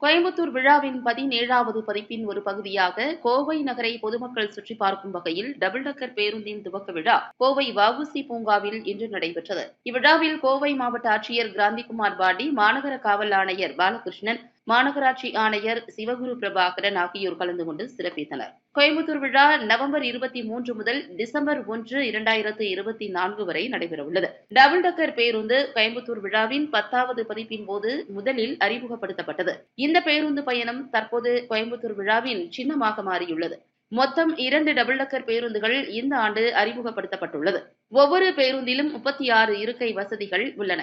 கோயம்புத்தூர் விழாவின் 17வது பதிப்பின் ஒரு பகுதியாக கோவை நகரை பொதுமக்கள் சுற்றிப் பார்க்கும் வகையில் டபுள் டக்கர் பேருந்தின் துவக்க விழா கோவை வ.உ.சி. பூங்காவில் இன்று நடைபெற்றது. இவ்விழாவில் கோவை மாவட்ட ஆட்சியர் கிராந்திகுமார் பாண்டி, மாநகர காவல் ஆணையர் பாலகிருஷ்ணன், மாநகராட்சி ஆணையர் சிவகுரு பிரபாகரன் ஆகியோர் கலந்து கொண்டு சிறப்பித்தனர். கோயம்புத்தூர் விழா நவம்பர் 23 முதல் டிசம்பர் 1, 2024 வரை நடைபெறவுள்ளது. டபுள் டக்கர் பேருந்து கோயம்புத்தூர் விழாவின் 10வது பதிப்பின் போது முதலில் அறிமுகப்படுத்தப்பட்டது. இந்த பேருந்து பயணம் தற்போது கோயம்புத்தூர் விழாவின் சின்னமாக மாறியுள்ளது. மொத்தம் 2 டபுள் டக்கர் பேருந்துகள் இந்த ஆண்டு அறிமுகப்படுத்தப்பட்டுள்ளது. ஒவ்வொரு பேருந்திலும் 36 இருக்கை வசதிகள் உள்ளன.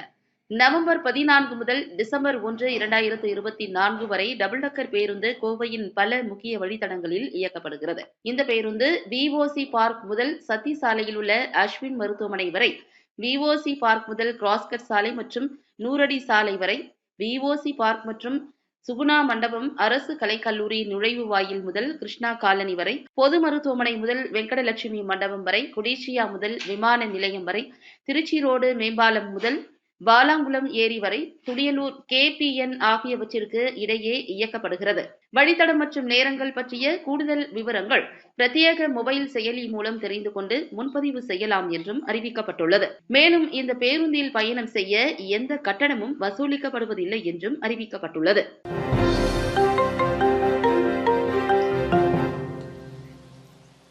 நவம்பர் 14 முதல் டிசம்பர் 1, 2024 வரை டபுள் டக்கர் பேருந்து கோவையின் பல முக்கிய வழித்தடங்களில் இயக்கப்படுகிறது. இந்த பேருந்து வி.ஓ.சி. பார்க் முதல் சத்தி சாலையில் உள்ள அஸ்வின் மருத்துவமனை வரை, வி.ஓ.சி. பார்க் முதல் கிராஸ்கட் சாலை மற்றும் நூறடி சாலை வரை, வி.ஓ.சி. பார்க் மற்றும் சுகுணா மண்டபம், அரசு கலைக்கல்லூரி நுழைவு வாயில் முதல் கிருஷ்ணா காலனி வரை, பொது மருத்துவமனை முதல் வெங்கடலட்சுமி மண்டபம் வரை, குடிசியா முதல் விமான நிலையம் வரை, திருச்சி ரோடு மேம்பாலம் முதல் பாலாங்குளம் ஏரி வரை, துடியலூர் KPN ஆகியவற்றிற்கு இடையே இயக்கப்படுகிறது. வழித்தடம் மற்றும் நேரங்கள் பற்றிய கூடுதல் விவரங்கள் பிரத்யேக மொபைல் செயலி மூலம் தெரிந்து கொண்டு முன்பதிவு செய்யலாம் என்றும் அறிவிக்கப்பட்டுள்ளது. மேலும் இந்த பேருந்தில் பயணம் செய்ய எந்த கட்டணமும் வசூலிக்கப்படுவதில்லை என்றும் அறிவிக்கப்பட்டுள்ளது.